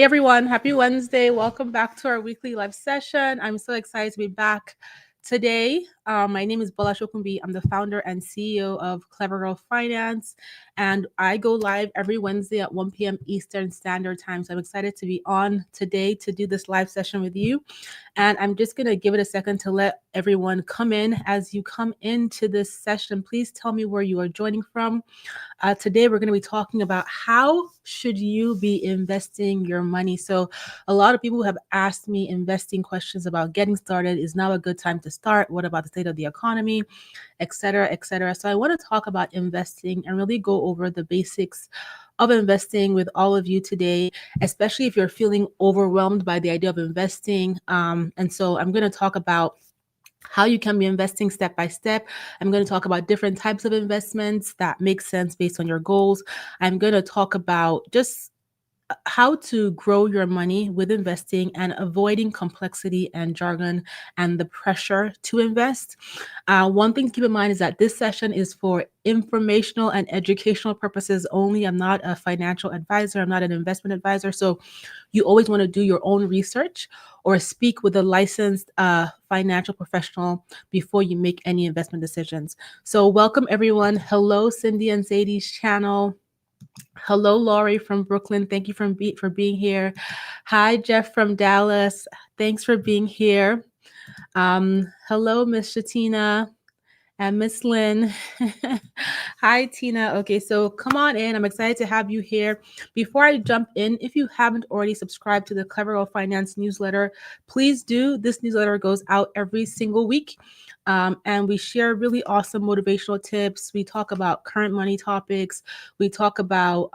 Hey everyone, happy Wednesday. Welcome back to our weekly live session. I'm so excited to be back today. My name is Bola. I'm the founder and CEO of Clever Girl Finance, and I go live every Wednesday at 1 p.m. Eastern Standard Time. So I'm excited to be on today to do this live session with you. And I'm just going to give it a second to let everyone come in. As you come into this session, please tell me where you are joining from. Today, we're going to be talking about how should you be investing your money. So a lot of people have asked me investing questions about getting started. Is now a good time to start? What about the state of the economy, et cetera, et cetera. So I want to talk about investing and really go over the basics of investing with all of you today, especially if you're feeling overwhelmed by the idea of investing. And so I'm going to talk about how you can be investing step by step. I'm going to talk about different types of investments that make sense based on your goals. I'm going to talk about just how to grow your money with investing and avoiding complexity and jargon and the pressure to invest. One thing to keep in mind is that this session is for informational and educational purposes only. I'm not a financial advisor. I'm not an investment advisor. So you always want to do your own research or speak with a licensed financial professional before you make any investment decisions. So welcome everyone. Hello, Cindy and Zadie's channel. Hello, Laurie from Brooklyn. Thank you for being here. Hi, Jeff from Dallas. Thanks for being here. Hello, Miss Shatina and Miss Lynn. Hi, Tina. Okay, so come on in. I'm excited to have you here. Before I jump in, if you haven't already subscribed to the Clever Girl Finance newsletter, please do. This newsletter goes out every single week. And we share really awesome motivational tips. We talk about current money topics. We talk about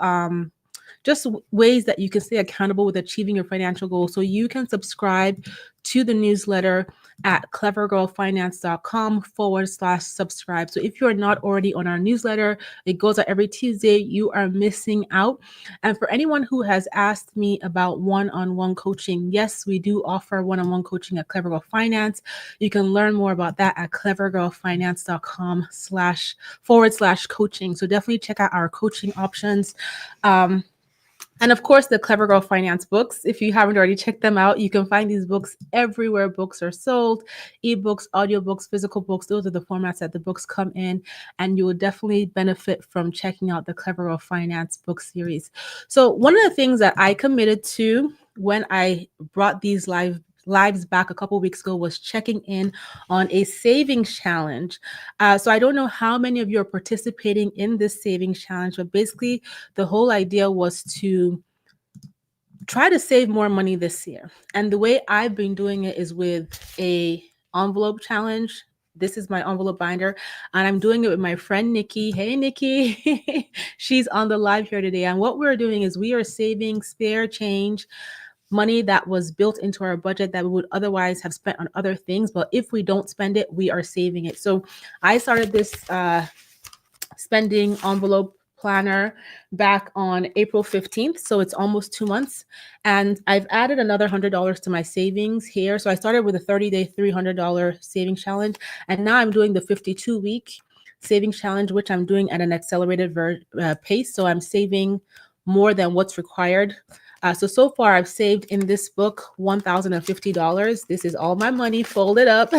just ways that you can stay accountable with achieving your financial goals. So you can subscribe to the newsletter at clevergirlfinance.com/subscribe. So if you're not already on our newsletter, it goes out every Tuesday. You are missing out. And for anyone who has asked me about one-on-one coaching, yes, we do offer one-on-one coaching at Clever Girl Finance. You can learn more about that at clevergirlfinance.com/coaching. So definitely check out our coaching options. And of course, the Clever Girl Finance books. If you haven't already checked them out, you can find these books everywhere books are sold, ebooks, audiobooks, physical books. Those are the formats that the books come in, and you will definitely benefit from checking out the Clever Girl Finance book series. So one of the things that I committed to when I brought these lives back a couple weeks ago was checking in on a savings challenge. So I don't know how many of you are participating in this savings challenge, but basically the whole idea was to try to save more money this year. And the way I've been doing it is with a envelope challenge. This is my envelope binder, and I'm doing it with my friend Nikki. Hey, Nikki. She's on the live here today. And what we're doing is we are saving spare change, money that was built into our budget that we would otherwise have spent on other things. But if we don't spend it, we are saving it. So I started this spending envelope planner back on April 15th. So it's almost 2 months. And I've added another $100 to my savings here. So I started with a 30-day, $300 savings challenge. And now I'm doing the 52-week savings challenge, which I'm doing at an accelerated pace. So I'm saving more than what's required. So far, I've saved in this book $1,050. This is all my money folded up.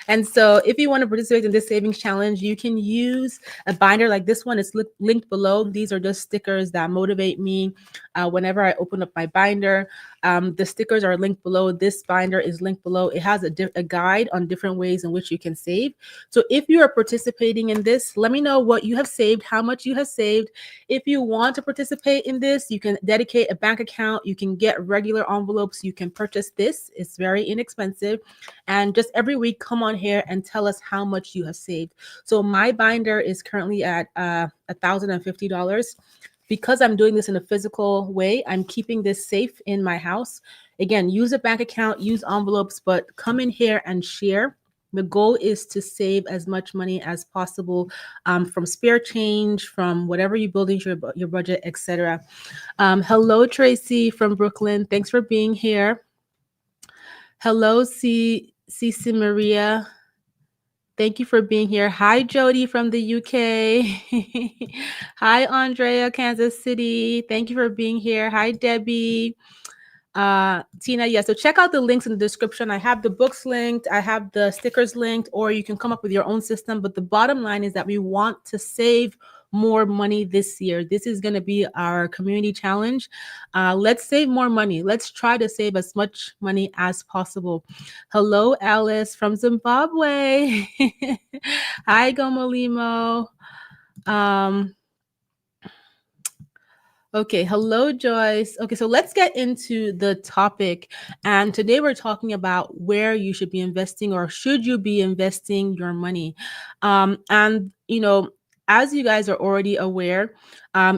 And so if you want to participate in this savings challenge, you can use a binder like this one. It's linked below. These are just stickers that motivate me whenever I open up my binder. The stickers are linked below. This binder is linked below. It has a guide on different ways in which you can save. So if you are participating in this, let me know what you have saved, how much you have saved. If you want to participate in this, you can dedicate a bank account. You can get regular envelopes. You can purchase this. It's very inexpensive. And just every week, come on here and tell us how much you have saved. So my binder is currently at $1,050. Because I'm doing this in a physical way, I'm keeping this safe in my house. Again, use a bank account, use envelopes, but come in here and share. The goal is to save as much money as possible from spare change, from whatever you build into your budget, etc. Hello, Tracy from Brooklyn. Thanks for being here. Hello, Cici Maria. Thank you for being here. Hi, Jody from the UK. Hi, Andrea, Kansas City. Thank you for being here. Hi, Debbie. Tina, yeah. So check out the links in the description. I have the books linked, I have the stickers linked, or you can come up with your own system. But the bottom line is that we want to save more money this year. This is going to be our community challenge. Let's save more money. Let's try to save as much money as possible. Hello, Alice from Zimbabwe. Hi, Gomolimo. Um, Okay, hello, Joyce. Okay, so let's get into the topic. And today we're talking about where you should be investing or should you be investing your money. As you guys are already aware,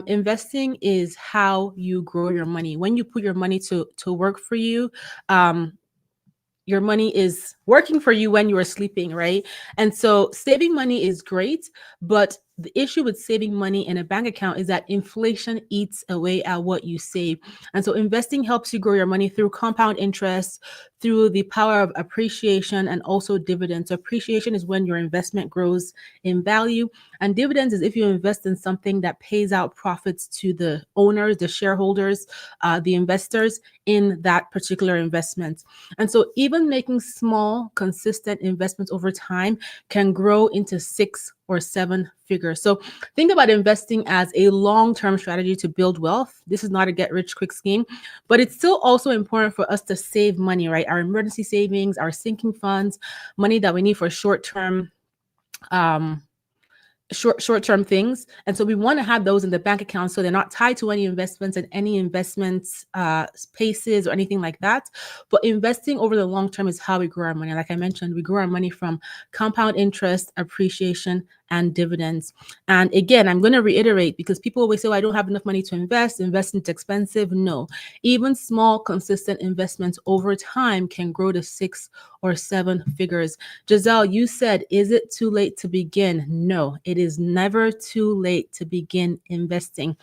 investing is how you grow your money. When you put your money to work for you, um, your money is working for you when you are sleeping, right? And so saving money is great, but the issue with saving money in a bank account is that inflation eats away at what you save. And so investing helps you grow your money through compound interest, through the power of appreciation, and also dividends. So appreciation is when your investment grows in value, and dividends is if you invest in something that pays out profits to the owners, the shareholders, the investors in that particular investment. And so even making small, consistent investments over time can grow into 6 or 7 figures. So think about investing as a long-term strategy to build wealth. This is not a get-rich-quick scheme, but it's still also important for us to save money, right? Our emergency savings, our sinking funds, money that we need for um, short-term things. And so we want to have those in the bank account so they're not tied to any investments and any investments spaces or anything like that. But investing over the long term is how we grow our money. Like I mentioned, we grow our money from compound interest, appreciation, and dividends. And again, I'm going to reiterate, because people always say, well, I don't have enough money to invest. Investing's expensive. No, even small, consistent investments over time can grow to 6 or 7 figures. Giselle, you said, is it too late to begin? No, it is never too late to begin investing.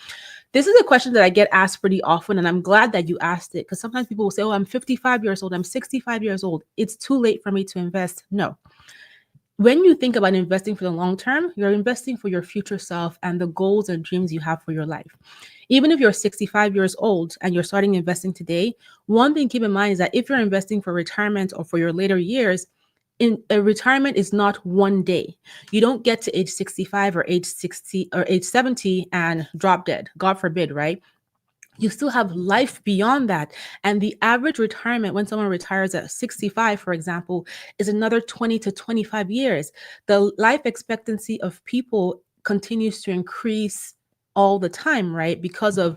This is a question that I get asked pretty often, and I'm glad that you asked it, because sometimes people will say, oh, I'm 55 years old, I'm 65 years old, it's too late for me to invest. No. When you think about investing for the long term, you're investing for your future self and the goals and dreams you have for your life. Even if you're 65 years old and you're starting investing today, one thing to keep in mind is that if you're investing for retirement or for your later years, in a retirement is not one day. You don't get to age 65 or age 60 or age 70 and drop dead. God forbid, right? You still have life beyond that. And the average retirement, when someone retires at 65, for example, is another 20 to 25 years. The life expectancy of people continues to increase all the time, right? Because of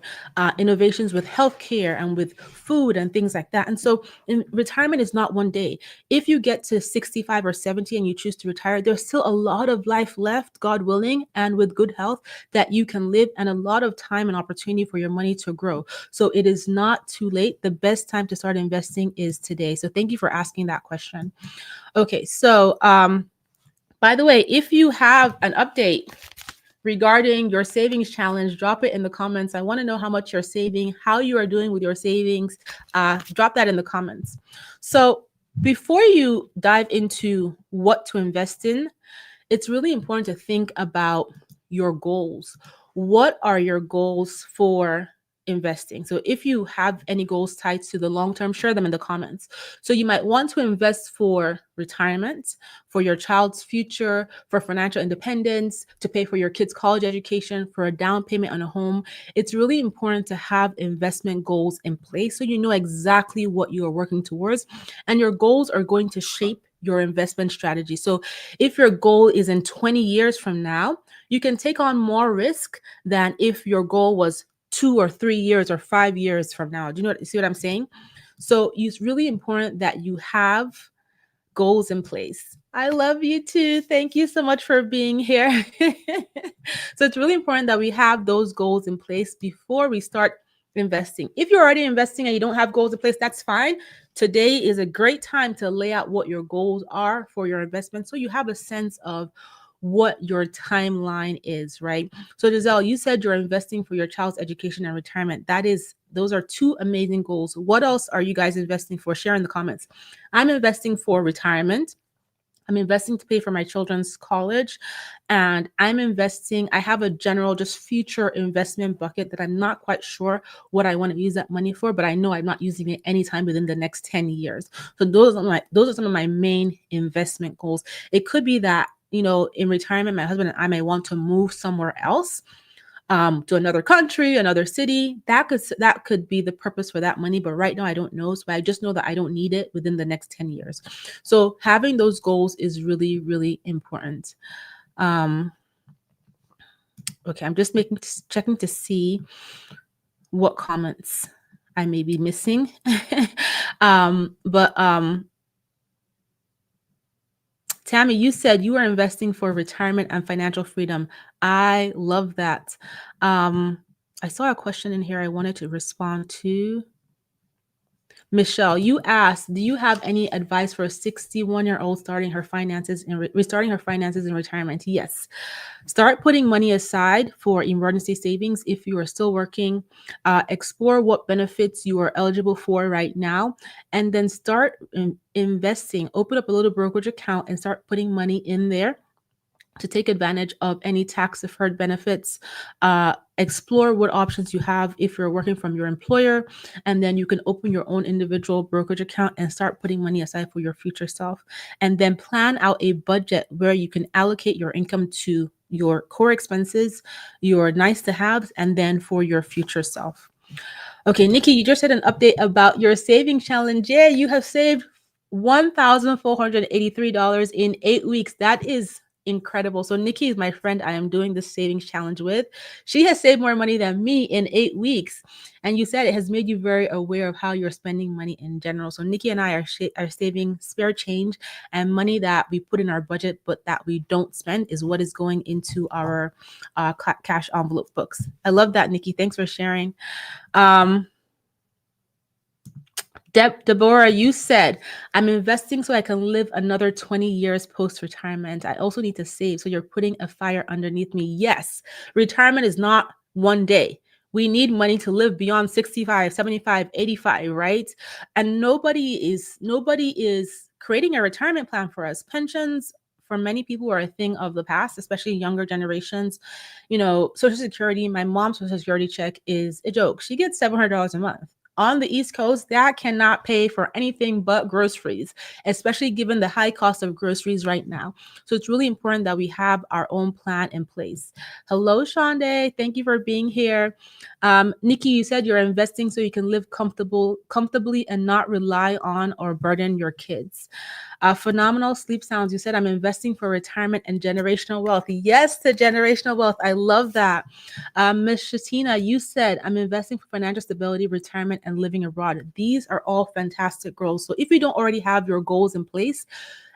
innovations with healthcare and with food and things like that. And so retirement is not one day. If you get to 65 or 70 and you choose to retire, there's still a lot of life left, God willing, and with good health that you can live, and a lot of time and opportunity for your money to grow. So it is not too late. The best time to start investing is today. So thank you for asking that question. Okay, so by the way, if you have an update regarding your savings challenge, drop it in the comments. I want to know how much you're saving, how you are doing with your savings. Drop that in the comments. So before you dive into what to invest in, it's really important to think about your goals. What are your goals for investing? So if you have any goals tied to the long term, share them in the comments. So you might want to invest for retirement, for your child's future, for financial independence, to pay for your kids' college education, for a down payment on a home. It's really important to have investment goals in place so you know exactly what you are working towards, and your goals are going to shape your investment strategy. So if your goal is in 20 years from now, you can take on more risk than if your goal was 2 or 3 years or 5 years from now. Do you see what I'm saying? So it's really important that you have goals in place. I love you too. Thank you so much for being here. So it's really important that we have those goals in place before we start investing. If you're already investing and you don't have goals in place, that's fine. Today is a great time to lay out what your goals are for your investment so you have a sense of what your timeline is, right? So Giselle, you said you're investing for your child's education and retirement. Those are two amazing goals. What else are you guys investing for? Share in the comments. I'm investing for retirement. I'm investing to pay for my children's college, and I have a general just future investment bucket that I'm not quite sure what I want to use that money for, but I know I'm not using it anytime within the next 10 years. So those are some of my main investment goals. It could be that, in retirement, my husband and I may want to move somewhere else, to another country, another city. That could be the purpose for that money. But right now, I don't know. So I just know that I don't need it within the next 10 years. So having those goals is really, really important. Okay, I'm just checking to see what comments I may be missing. But Tammy, you said you are investing for retirement and financial freedom. I love that. I saw a question in here I wanted to respond to. Michelle, you asked, do you have any advice for a 61-year-old starting her finances restarting her finances in retirement? Yes. Start putting money aside for emergency savings if you are still working. Explore what benefits you are eligible for right now, and then start investing. Open up a little brokerage account and start putting money in there to take advantage of any tax deferred benefits. Explore what options you have if you're working from your employer, and then you can open your own individual brokerage account and start putting money aside for your future self. And then plan out a budget where you can allocate your income to your core expenses, your nice to haves, and then for your future self. Okay, Nikki, you just said an update about your saving challenge. Yeah, you have saved $1,483 in 8 weeks. That is incredible. So Nikki is my friend I am doing this savings challenge with. She has saved more money than me in 8 weeks. And you said it has made you very aware of how you're spending money in general. So Nikki and I are saving spare change, and money that we put in our budget but that we don't spend is what is going into our cash envelope books. I love that, Nikki. Thanks for sharing. Deborah, you said, I'm investing so I can live another 20 years post-retirement. I also need to save. So you're putting a fire underneath me. Yes, retirement is not one day. We need money to live beyond 65, 75, 85, right? And nobody is creating a retirement plan for us. Pensions for many people are a thing of the past, especially younger generations. Social Security, my mom's Social Security check is a joke. She gets $700 a month. On the East Coast, that cannot pay for anything but groceries, especially given the high cost of groceries right now. So it's really important that we have our own plan in place. Hello, Shonda. Thank you for being here. Nikki, you said you're investing so you can live comfortably and not rely on or burden your kids. Phenomenal Sleep Sounds, you said, I'm investing for retirement and generational wealth. Yes, to generational wealth. I love that. Ms. Shatina, you said, I'm investing for financial stability, retirement, and living abroad. These are all fantastic goals. So if you don't already have your goals in place,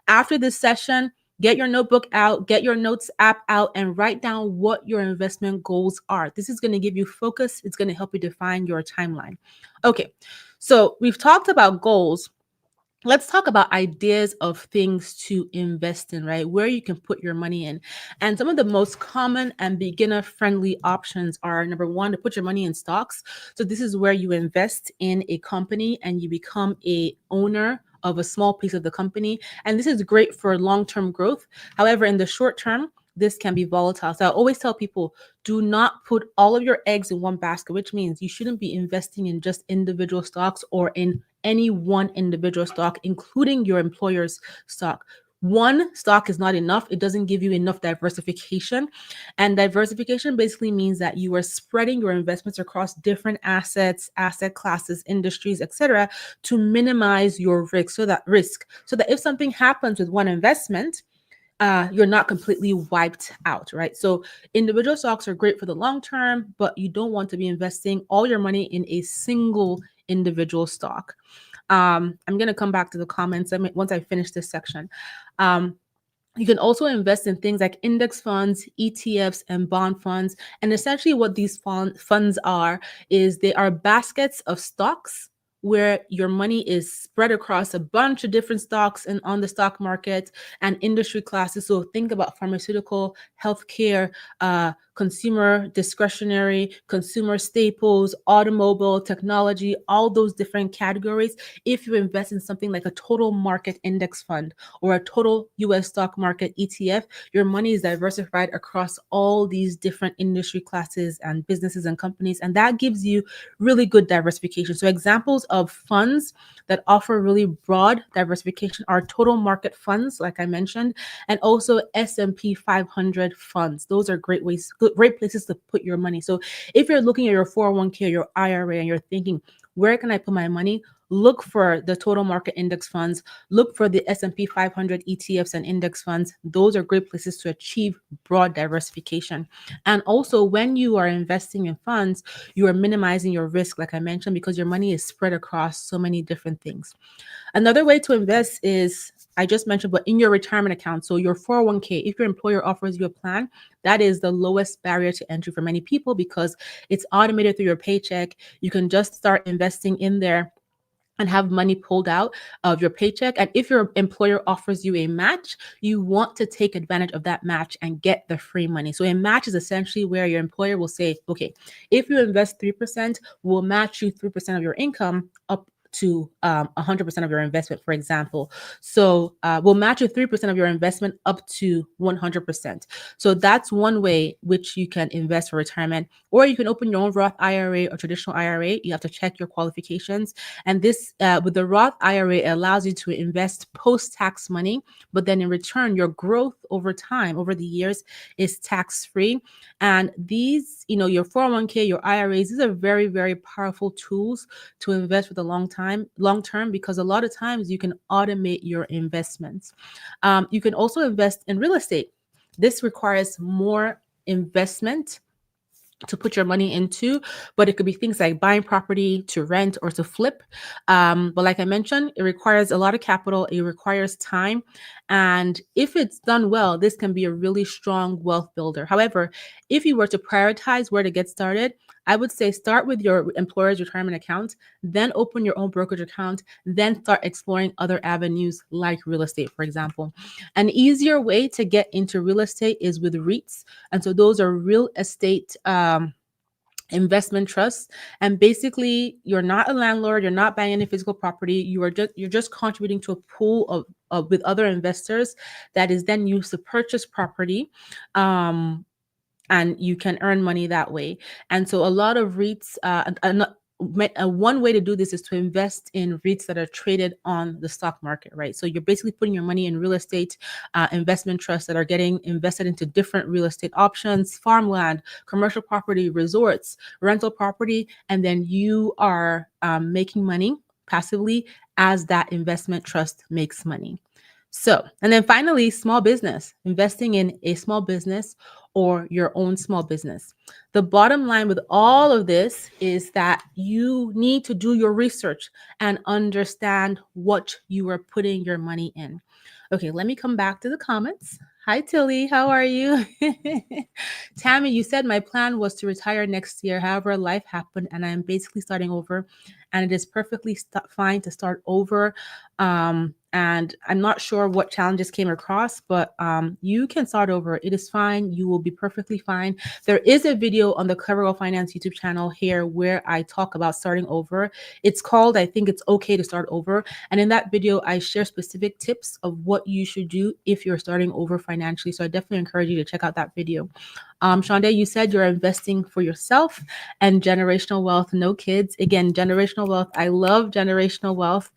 after this session, get your notebook out, get your notes app out, and write down what your investment goals are. This is going to give you focus. It's going to help you define your timeline. Okay, so we've talked about goals. Let's talk about ideas of things to invest in, right? Where you can put your money in. And some of the most common and beginner-friendly options are, number one, to put your money in stocks. So this is where you invest in a company and you become a owner of a small piece of the company. And this is great for long-term growth. However, in the short term, this can be volatile. So I always tell people, do not put all of your eggs in one basket, which means you shouldn't be investing in just individual stocks or in any one individual stock, including your employer's stock. One stock is not enough. It doesn't give you enough diversification. And diversification basically means that you are spreading your investments across different assets, asset classes, industries, etc., to minimize your risk. So that if something happens with one investment, you're not completely wiped out, right? So individual stocks are great for the long term, but you don't want to be investing all your money in a single individual stock. I'm going to come back to the comments once I finish this section. You can also invest in things like index funds, ETFs, and bond funds. And essentially what these funds are is they are baskets of stocks where your money is spread across a bunch of different stocks and on the stock market and industry classes. So think about pharmaceutical, healthcare, consumer discretionary, consumer staples, automobile, technology, all those different categories. If you invest in something like a total market index fund or a total US stock market ETF, your money is diversified across all these different industry classes and businesses and companies. And that gives you really good diversification. So examples of funds that offer really broad diversification are total market funds, like I mentioned, and also S&P 500 funds. Those are great places to put your money. So if you're looking at your 401k or your IRA and you're thinking, where can I put my money? Look for the total market index funds. Look for the S&P 500 ETFs and index funds. Those are great places to achieve broad diversification. And also, when you are investing in funds, you are minimizing your risk, like I mentioned, because your money is spread across so many different things. Another way to invest is, I just mentioned, but in your retirement account. So your 401k, if your employer offers you a plan, that is the lowest barrier to entry for many people because it's automated through your paycheck. You can just start investing in there and have money pulled out of your paycheck. And if your employer offers you a match, you want to take advantage of that match and get the free money. So a match is essentially where your employer will say, okay, if you invest 3%, we'll match you 3% of your income up to 100% of your investment, for example. So we'll match you 3% of your investment up to 100%. So that's one way which you can invest for retirement. Or you can open your own Roth IRA or traditional IRA. You have to check your qualifications. And this, with the Roth IRA, it allows you to invest post-tax money, but then in return, your growth over time, over the years, is tax-free. And these, your 401k, your IRAs, these are very, very powerful tools to invest for the long term, because a lot of times you can automate your investments. You can also invest in real estate. This requires more investment to put your money into, but it could be things like buying property to rent or to flip. But like I mentioned, it requires a lot of capital, it requires time. And if it's done well, this can be a really strong wealth builder. However, if you were to prioritize where to get started, I would say start with your employer's retirement account, then open your own brokerage account, then start exploring other avenues like real estate, for example. An easier way to get into real estate is with REITs. And so those are real estate investment trusts. And basically, you're not a landlord, you're not buying any physical property, you're just contributing to a pool of with other investors that is then used to purchase property. And you can earn money that way. And so a lot of REITs, one way to do this is to invest in REITs that are traded on the stock market, right? So you're basically putting your money in real estate investment trusts that are getting invested into different real estate options, farmland, commercial property, resorts, rental property, and then you are making money passively as that investment trust makes money. So, and then finally, small business, investing in a small business or your own small business. The bottom line with all of this is that you need to do your research and understand what you are putting your money in. Okay, let me come back to the comments. Hi, Tilly. How are you? Tammy, you said my plan was to retire next year. However, life happened and I am basically starting over. And it is perfectly fine to start over. And I'm not sure what challenges came across, but you can start over. It is fine. You will be perfectly fine. There is a video on the Clever Girl Finance YouTube channel here where I talk about starting over. It's called, I think it's okay to start over. And in that video, I share specific tips of what you should do if you're starting over financially. So I definitely encourage you to check out that video. Shonda, you said you're investing for yourself and generational wealth, no kids. Again, generational wealth. I love generational wealth.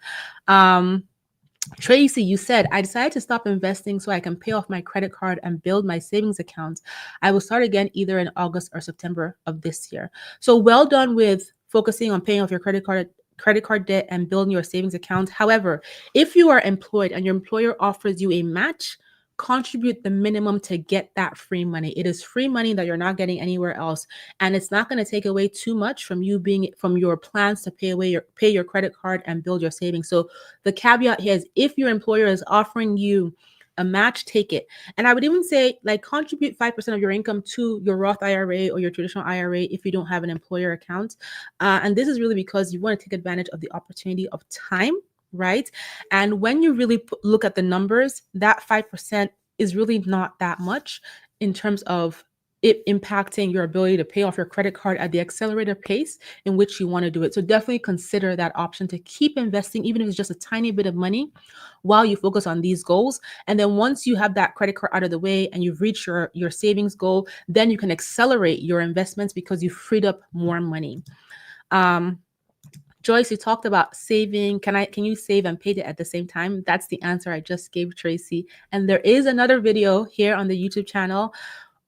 Tracy, you said, I decided to stop investing so I can pay off my credit card and build my savings account. I will start again either in August or September of this year. So well done with focusing on paying off your credit card debt and building your savings account. However, if you are employed and your employer offers you a match, contribute the minimum to get that free money. It is free money that you're not getting anywhere else, and it's not going to take away too much from your plans to pay your credit card and build your savings. So the caveat here is if your employer is offering you a match, take it. And I would even say contribute 5% of your income to your Roth IRA or your traditional IRA if you don't have an employer account. And this is really because you want to take advantage of the opportunity of time, right? And when you really look at the numbers, that 5% is really not that much in terms of it impacting your ability to pay off your credit card at the accelerated pace in which you want to do it. So definitely consider that option to keep investing, even if it's just a tiny bit of money, while you focus on these goals. And then once you have that credit card out of the way and you've reached your savings goal, then you can accelerate your investments because you've freed up more money. Joyce, you talked about saving. Can you save and pay it at the same time? That's the answer I just gave Tracy. And there is another video here on the YouTube channel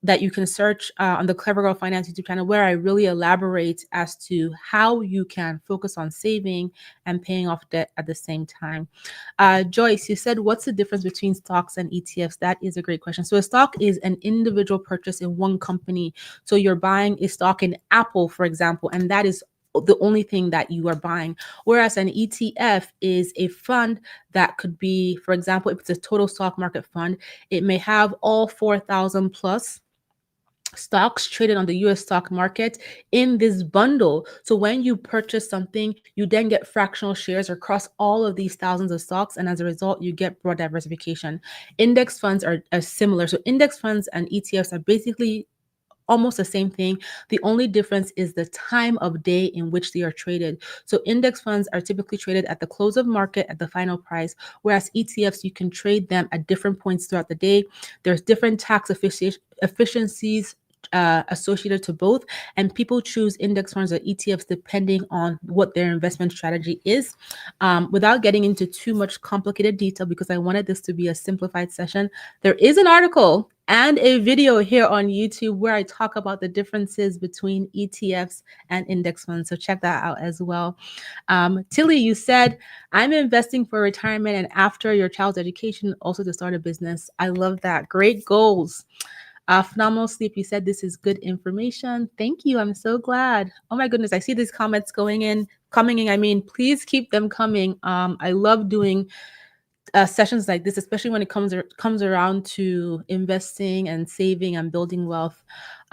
that you can search on the Clever Girl Finance YouTube channel, where I really elaborate as to how you can focus on saving and paying off debt at the same time. Joyce, you said, what's the difference between stocks and ETFs? That is a great question. So a stock is an individual purchase in one company. So you're buying a stock in Apple, for example, and that is the only thing that you are buying. Whereas an ETF is a fund that could be, for example, if it's a total stock market fund, it may have all 4,000 plus stocks traded on the US stock market in this bundle. So when you purchase something, you then get fractional shares across all of these thousands of stocks. And as a result, you get broad diversification. Index funds are similar. So index funds and ETFs are basically almost the same thing. The only difference is the time of day in which they are traded. So index funds are typically traded at the close of market at the final price, whereas ETFs, you can trade them at different points throughout the day. There's different tax efficiencies associated to both, and people choose index funds or ETFs depending on what their investment strategy is. Without getting into too much complicated detail, because I wanted this to be a simplified session, there is an article and a video here on YouTube where I talk about the differences between ETFs and index funds. So check that out as well. Tilly, you said, I'm investing for retirement and after your child's education, also to start a business. I love that. Great goals. Phenomenal sleep. You said this is good information. Thank you. I'm so glad. Oh my goodness. I see these comments coming in. I mean, please keep them coming. I love doing sessions like this, especially when it comes around to investing and saving and building wealth.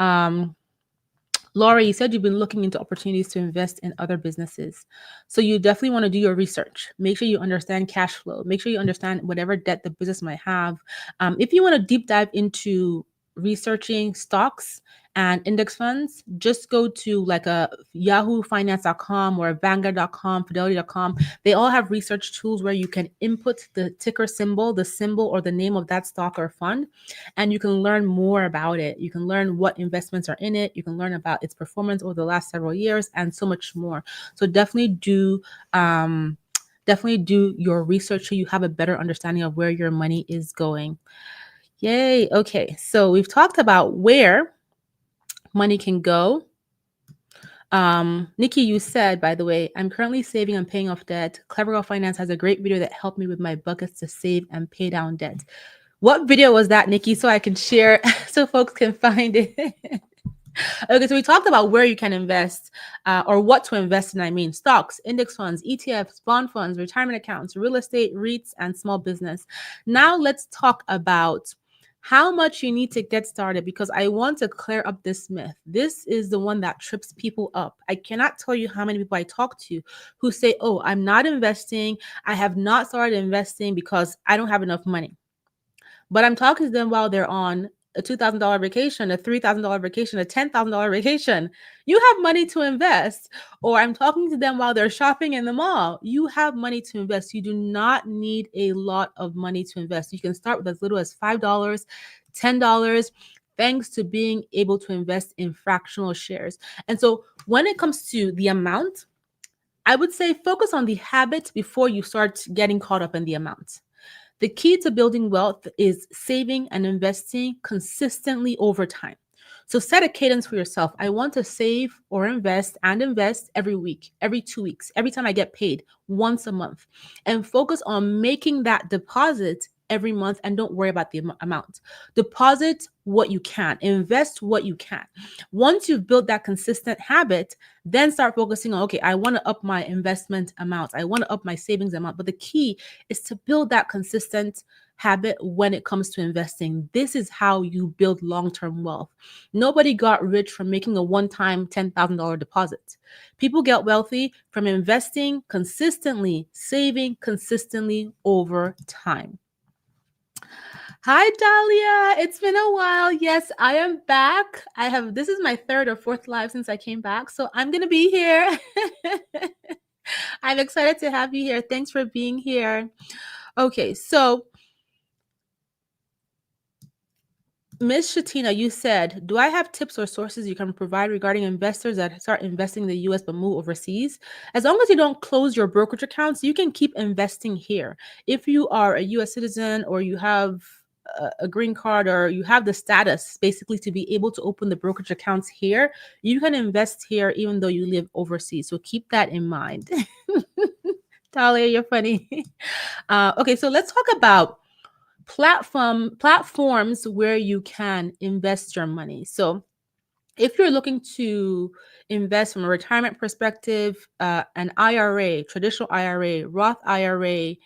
Laura, you said you've been looking into opportunities to invest in other businesses. So you definitely want to do your research. Make sure you understand cash flow. Make sure you understand whatever debt the business might have. If you want to deep dive into researching stocks and index funds, just go to like a yahoofinance.com or vanguard.com, fidelity.com. They all have research tools where you can input the ticker symbol, the symbol or the name of that stock or fund, and you can learn more about it. You can learn what investments are in it. You can learn about its performance over the last several years and so much more. So definitely do your research so you have a better understanding of where your money is going. Yay. Okay. So we've talked about where money can go. Nikki, you said, by the way, I'm currently saving and paying off debt. Clever Girl Finance has a great video that helped me with my buckets to save and pay down debt. What video was that, Nikki? So I can share so folks can find it. Okay, so we talked about where you can invest or what to invest in. I mean, stocks, index funds, ETFs, bond funds, retirement accounts, real estate, REITs, and small business. Now let's talk about how much you need to get started, because I want to clear up this myth. This is the one that trips people up. I cannot tell you how many people I talk to who say, oh, I'm not investing. I have not started investing because I don't have enough money. But I'm talking to them while they're on a $2,000 vacation, a $3,000 vacation, a $10,000 vacation. You have money to invest. Or I'm talking to them while they're shopping in the mall. You have money to invest. You do not need a lot of money to invest. You can start with as little as $5, $10, thanks to being able to invest in fractional shares. And so when it comes to the amount, I would say focus on the habit before you start getting caught up in the amount. The key to building wealth is saving and investing consistently over time. So set a cadence for yourself. I want to save or invest every week, every 2 weeks, every time I get paid, once a month, and focus on making that deposit every month, and don't worry about the amount. Deposit what you can, invest what you can. Once you've built that consistent habit, then start focusing on, okay, I want to up my investment amounts. I want to up my savings amount. But the key is to build that consistent habit when it comes to investing. This is how you build long-term wealth. Nobody got rich from making a one-time $10,000 deposit. People get wealthy from investing consistently, saving consistently over time. Hi, Dahlia. It's been a while. Yes, I am back. This is my third or fourth live since I came back, so I'm going to be here. I'm excited to have you here. Thanks for being here. Okay, so Ms. Shatina, you said, do I have tips or sources you can provide regarding investors that start investing in the US but move overseas? As long as you don't close your brokerage accounts, you can keep investing here. If you are a US citizen or you have a green card or you have the status basically to be able to open the brokerage accounts here, you can invest here even though you live overseas. So keep that in mind. Talia, you're funny. Okay, so let's talk about platforms where you can invest your money. So if you're looking to invest from a retirement perspective, an IRA, traditional IRA, Roth IRA,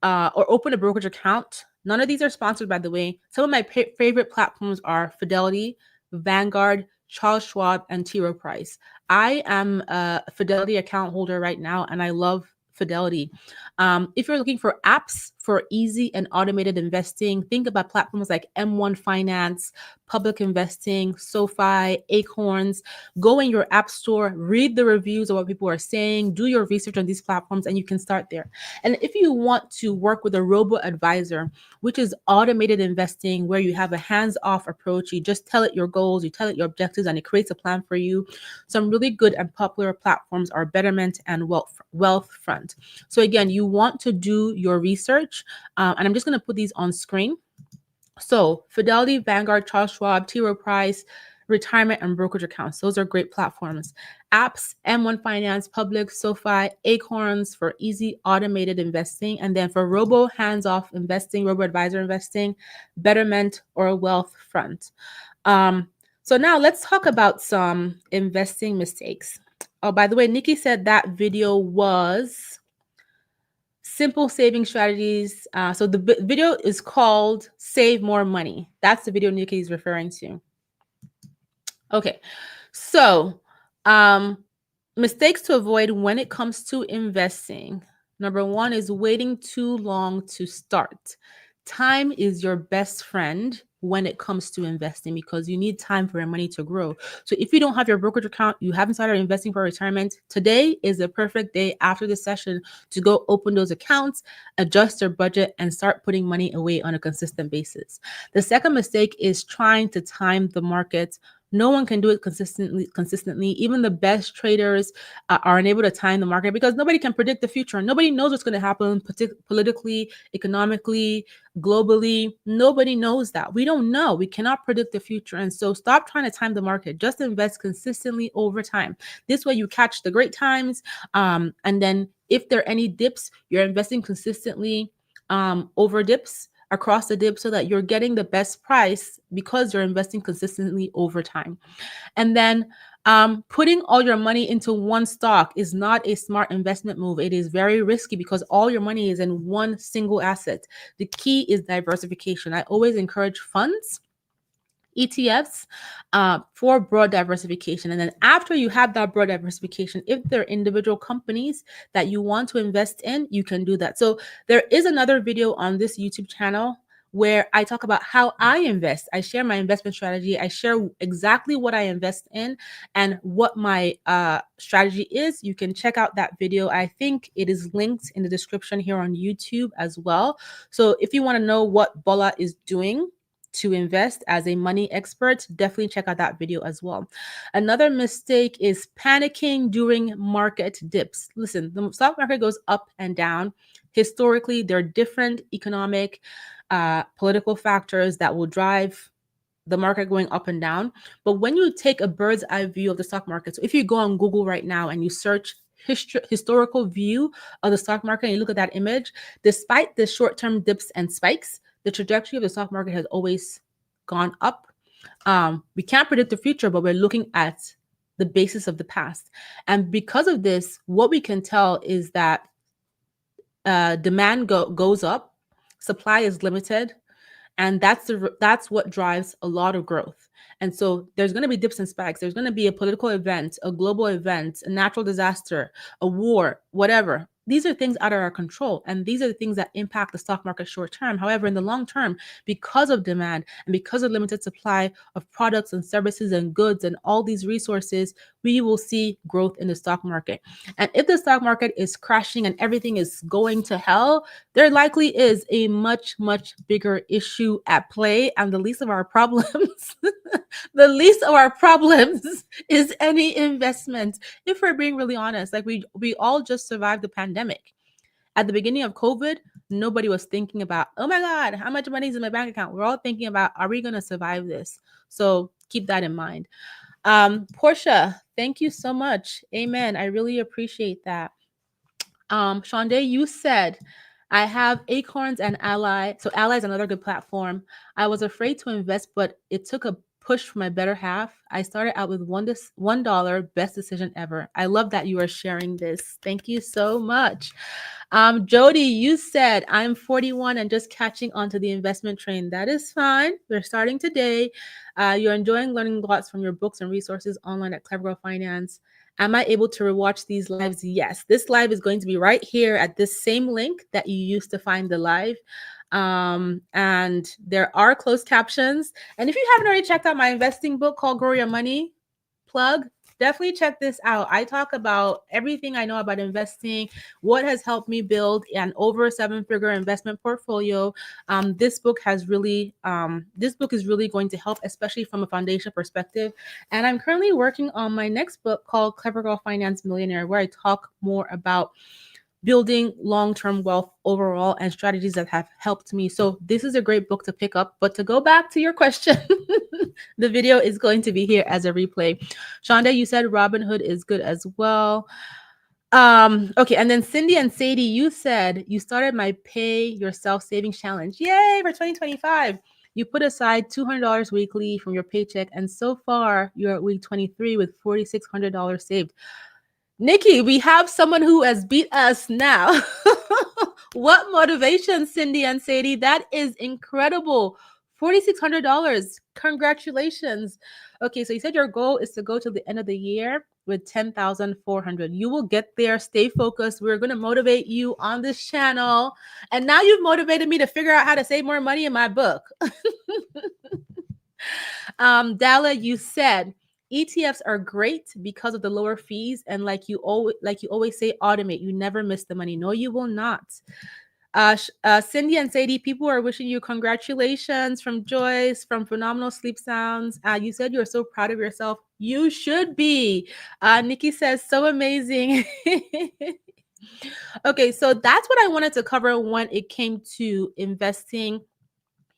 or open a brokerage account. None of these are sponsored, by the way. Some of my favorite platforms are Fidelity, Vanguard, Charles Schwab, and T. Rowe Price. I am a Fidelity account holder right now, and I love Fidelity. If you're looking for apps for easy and automated investing, think about platforms like M1 Finance, Public Investing, SoFi, Acorns. Go in your app store, read the reviews of what people are saying, do your research on these platforms, and you can start there. And if you want to work with a robo advisor, which is automated investing, where you have a hands-off approach, you just tell it your goals, you tell it your objectives, and it creates a plan for you. Some really good and popular platforms are Betterment and Wealthfront. So again, you want to do your research, and I'm just going to put these on screen. So Fidelity, Vanguard, Charles Schwab, T. Rowe Price, retirement and brokerage accounts. Those are great platforms. Apps, M1 Finance, Public, SoFi, Acorns for easy automated investing. And then for robo hands-off investing, robo advisor investing, Betterment or Wealthfront. So now let's talk about some investing mistakes. Oh, by the way, Nikki said that video was simple saving strategies. So the video is called Save More Money. That's the video Nikki is referring to. Okay, so mistakes to avoid when it comes to investing. Number one is waiting too long to start. Time is your best friend when it comes to investing because you need time for your money to grow. So if you don't have your brokerage account, you haven't started investing for retirement, today is a perfect day after the session to go open those accounts, adjust your budget, and start putting money away on a consistent basis. The second mistake is trying to time the market. No one can do it consistently. Even the best traders are unable to time the market because nobody can predict the future. Nobody knows what's going to happen politically, economically, globally. Nobody knows that. We don't know. We cannot predict the future. And so stop trying to time the market. Just invest consistently over time. This way you catch the great times. And then if there are any dips, you're investing consistently over dips, across the dip, so that you're getting the best price because you're investing consistently over time. And then putting all your money into one stock is not a smart investment move. It is very risky because all your money is in one single asset. The key is diversification. I always encourage funds, ETFs, for broad diversification. And then after you have that broad diversification, if there are individual companies that you want to invest in, you can do that. So there is another video on this YouTube channel where I talk about how I invest. I share my investment strategy. I share exactly what I invest in and what my strategy is. You can check out that video. I think it is linked in the description here on YouTube as well. So if you want to know what Bola is doing to invest as a money expert, definitely check out that video as well. Another mistake is panicking during market dips. Listen, the stock market goes up and down. Historically, there are different economic, political factors that will drive the market going up and down. But when you take a bird's eye view of the stock market, so if you go on Google right now and you search historical view of the stock market and you look at that image, despite the short-term dips and spikes, the trajectory of the stock market has always gone up. We can't predict the future, but we're looking at the basis of the past. And because of this, what we can tell is that demand goes up, supply is limited, and that's what drives a lot of growth. And so there's going to be dips and spikes. There's going to be a political event, a global event, a natural disaster, a war, whatever. these are things out of our control, and these are the things that impact the stock market short term. However, in the long term, because of demand and because of limited supply of products and services and goods and all these resources, we will see growth in the stock market. And if the stock market is crashing and everything is going to hell, there likely is a much, much bigger issue at play. And the least of our problems, the least of our problems is any investment. If we're being really honest, like we all just survived the pandemic. At the beginning of COVID, nobody was thinking about, oh my God, how much money is in my bank account? We're all thinking about, are we going to survive this? So keep that in mind. Portia, thank you so much. Amen. I really appreciate that. Shonda, you said, I have Acorns and Ally. So Ally is another good platform. I was afraid to invest, but it took a push for my better half. I started out with $1, best decision ever. I love that you are sharing this. Thank you so much. Jody, you said, I'm 41 and just catching onto the investment train. That is fine. We're starting today. You're enjoying learning lots from your books and resources online at Clever Girl Finance. Am I able to rewatch these lives? Yes. This live is going to be right here at this same link that you used to find the live. And there are closed captions. And if you haven't already checked out my investing book called Grow Your Money, plug, definitely check this out. I talk about everything I know about investing, what has helped me build an over 7-figure investment portfolio. This book is really going to help, especially from a foundation perspective. And I'm currently working on my next book called Clever Girl Finance Millionaire, where I talk more about building long-term wealth overall and strategies that have helped me. So this is a great book to pick up. But to go back to your question, the video is going to be here as a replay. Shonda, you said Robinhood is good as well. Okay, and then Cindy and Sadie, you said you started my Pay Yourself Savings Challenge. Yay, for 2025. You put aside $200 weekly from your paycheck, and so far you're at week 23 with $4,600 saved. Nikki, we have someone who has beat us now. What motivation, Cindy and Sadie? That is incredible. $4,600. Congratulations. Okay, so you said your goal is to go to the end of the year with 10,400. You will get there. Stay focused. We're going to motivate you on this channel. And now you've motivated me to figure out how to save more money in my book. Dalla, you said ETFs are great because of the lower fees, and like you always say, automate. You never miss the money. No, you will not. Cindy and Sadie, people are wishing you congratulations. From Joyce, from Phenomenal Sleep Sounds. You said you're so proud of yourself. You should be. Nikki says, so amazing. Okay, so that's what I wanted to cover when it came to investing.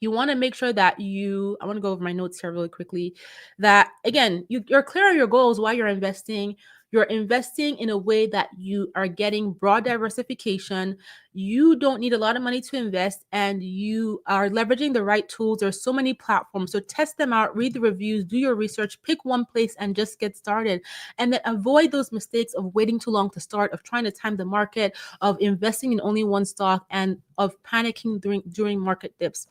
You want to make sure that I want to go over my notes here really quickly, that again, you're clear on your goals while you're investing. You're investing in a way that you are getting broad diversification. You don't need a lot of money to invest, and you are leveraging the right tools. There's so many platforms. So test them out, read the reviews, do your research, pick one place and just get started. And then avoid those mistakes of waiting too long to start, of trying to time the market, of investing in only one stock, and of panicking during market dips.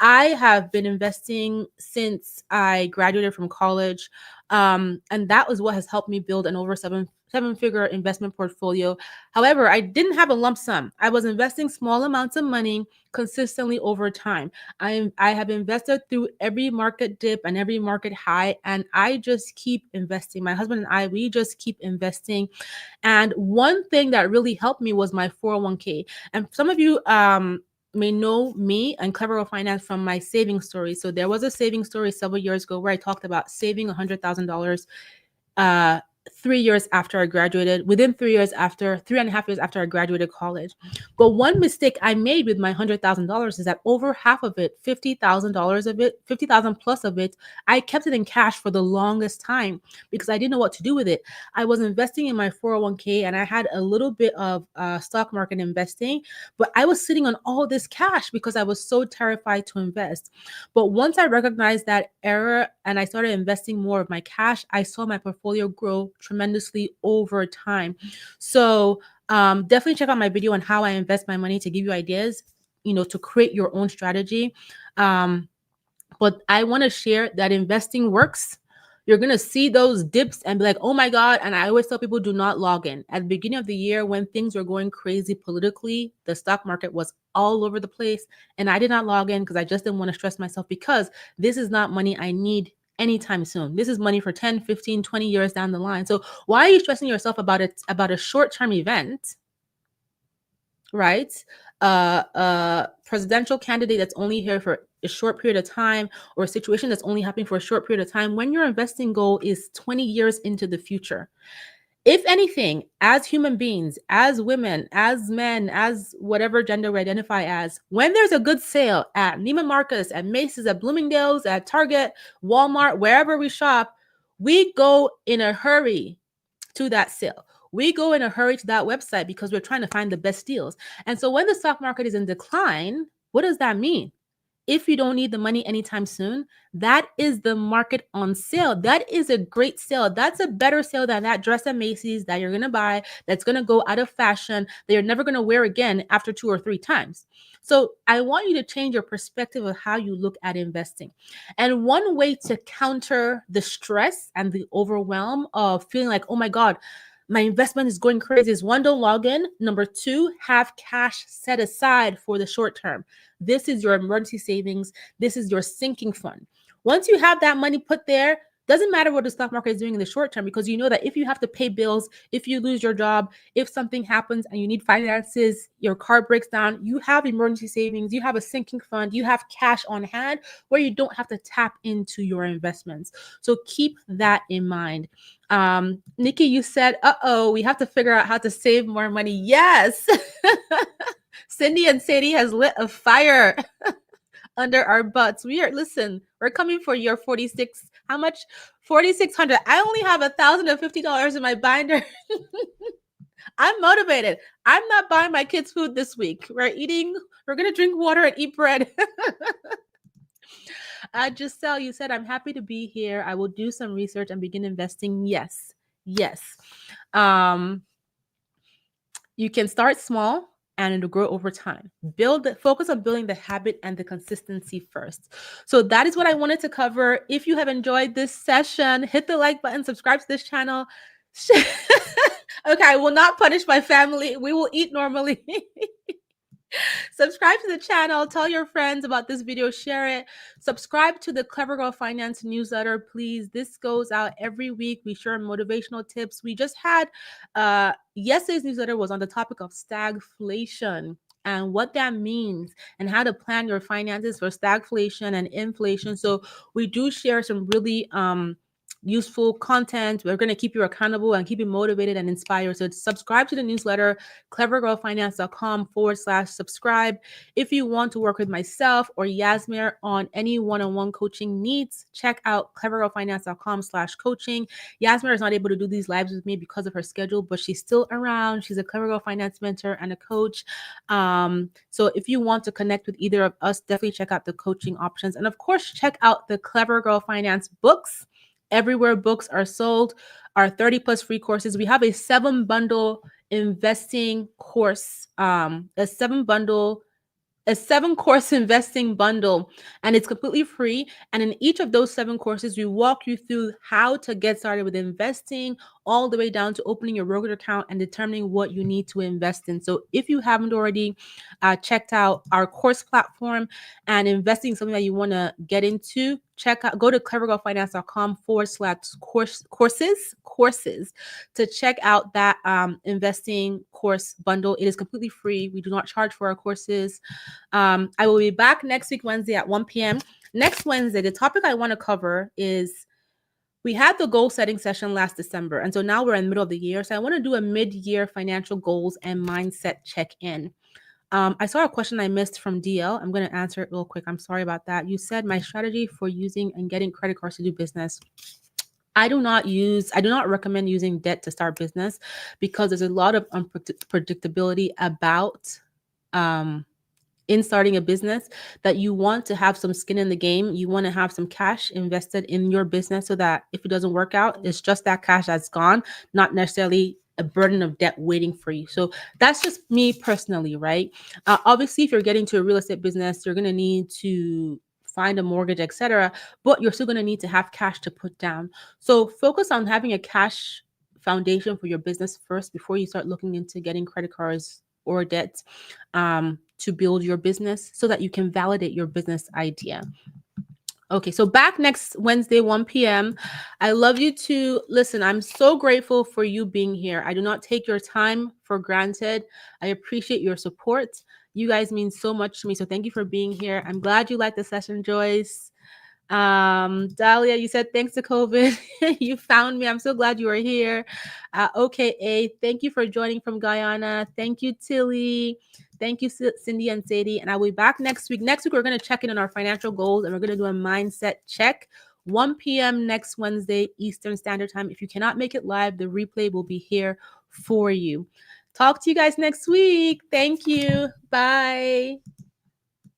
I have been investing since I graduated from college. And that was what has helped me build an over seven-figure investment portfolio. However, I didn't have a lump sum. I was investing small amounts of money consistently over time. I have invested through every market dip and every market high, and I just keep investing. My husband and I, we just keep investing. And one thing that really helped me was my 401k. And some of you may know me and Clever Girl Finance from my saving story. So there was a saving story several years ago where I talked about saving $100,000 3 years after I graduated, within 3.5 years after I graduated college. But one mistake I made with my $100,000 is that over half of it, $50,000 of it, 50,000 plus of it, I kept it in cash for the longest time because I didn't know what to do with it. I was investing in my 401k and I had a little bit of stock market investing, but I was sitting on all this cash because I was so terrified to invest. But once I recognized that error and I started investing more of my cash, I saw my portfolio grow tremendously over time. So definitely check out my video on how I invest my money to give you ideas, to create your own strategy. But I want to share that investing works. You're going to see those dips and be like, oh my God. And I always tell people, do not log in. At the beginning of the year, when things were going crazy politically, the stock market was all over the place. And I did not log in because I just didn't want to stress myself, because this is not money I need anytime soon. This is money for 10, 15, 20 years down the line. So why are you stressing yourself about it, about a short-term event, right? Presidential candidate that's only here for a short period of time, or a situation that's only happening for a short period of time, when your investing goal is 20 years into the future. If anything, as human beings, as women, as men, as whatever gender we identify as, when there's a good sale at Neiman Marcus, at Macy's, at Bloomingdale's, at Target, Walmart, wherever we shop, we go in a hurry to that sale. We go in a hurry to that website because we're trying to find the best deals. And so when the stock market is in decline, what does that mean? If you don't need the money anytime soon, that is the market on sale. That is a great sale. That's a better sale than that dress at Macy's that you're going to buy, that's going to go out of fashion, that you're never going to wear again after 2 or 3 times. So I want you to change your perspective of how you look at investing. And one way to counter the stress and the overwhelm of feeling like, oh my God, my investment is going crazy, is 1, don't log in. Number 2, have cash set aside for the short term. This is your emergency savings. This is your sinking fund. Once you have that money put there, doesn't matter what the stock market is doing in the short term, because you know that if you have to pay bills, if you lose your job, if something happens and you need finances, your car breaks down, you have emergency savings, you have a sinking fund, you have cash on hand where you don't have to tap into your investments. So keep that in mind. Nikki, you said, we have to figure out how to save more money. Yes. Cindy and Sadie has lit a fire under our butts. We're coming for your 46. How much? 4,600. I only have $1,050 in my binder. I'm motivated. I'm not buying my kids food this week. We're going to drink water and eat bread. Giselle, you said, I'm happy to be here. I will do some research and begin investing. Yes. You can start small and it'll grow over time. Focus on building the habit and the consistency first. So that is what I wanted to cover. If you have enjoyed this session, hit the like button, subscribe to this channel. Okay, I will not punish my family. We will eat normally. Subscribe to the channel, tell your friends about this video, share it. Subscribe to the Clever Girl Finance newsletter, please. This goes out every week. We share motivational tips. We just had yesterday's newsletter was on the topic of stagflation and what that means and how to plan your finances for stagflation and inflation. So we do share some really useful content. We're going to keep you accountable and keep you motivated and inspired. So subscribe to the newsletter, clevergirlfinance.com/subscribe. If you want to work with myself or Yasmir on any one-on-one coaching needs, check out clevergirlfinance.com/coaching. Yasmir is not able to do these lives with me because of her schedule, but she's still around. She's a Clever Girl Finance mentor and a coach. So if you want to connect with either of us, definitely check out the coaching options. And of course, check out the Clever Girl Finance books. Everywhere books are sold, our 30+ free courses. We have a 7-bundle investing course, a 7-course investing bundle, and it's completely free. And in each of those 7 courses, we walk you through how to get started with investing, all the way down to opening your brokerage account and determining what you need to invest in. So if you haven't already checked out our course platform and investing something that you want to get into, go to clevergirlfinance.com/courses to check out that investing course bundle. It is completely free. We do not charge for our courses. I will be back next week, Wednesday at 1 p.m. Next Wednesday, the topic I want to cover is, we had the goal setting session last December. And so now we're in the middle of the year. So I want to do a mid-year financial goals and mindset check-in. I saw a question I missed from DL. I'm going to answer it real quick. I'm sorry about that. You said my strategy for using and getting credit cards to do business. I do not recommend using debt to start business, because there's a lot of unpredictability about in starting a business, that you want to have some skin in the game. You want to have some cash invested in your business so that if it doesn't work out, it's just that cash that's gone, not necessarily a burden of debt waiting for you. So that's just me personally, right? Obviously, if you're getting to a real estate business, you're going to need to find a mortgage, etc. But you're still going to need to have cash to put down. So focus on having a cash foundation for your business first before you start looking into getting credit cards or debt to build your business so that you can validate your business idea. Okay, so back next Wednesday, 1 p.m. I love you to listen. I'm so grateful for you being here. I do not take your time for granted. I appreciate your support. You guys mean so much to me. So thank you for being here. I'm glad you liked the session, Joyce. Dahlia, you said thanks to COVID, you found me. I'm so glad you are here. OKA, thank you for joining from Guyana. Thank you, Tilly. Thank you, Cindy and Sadie. And I'll be back next week. Next week, we're going to check in on our financial goals and we're going to do a mindset check. 1 p.m. next Wednesday, Eastern Standard Time. If you cannot make it live, the replay will be here for you. Talk to you guys next week. Thank you. Bye.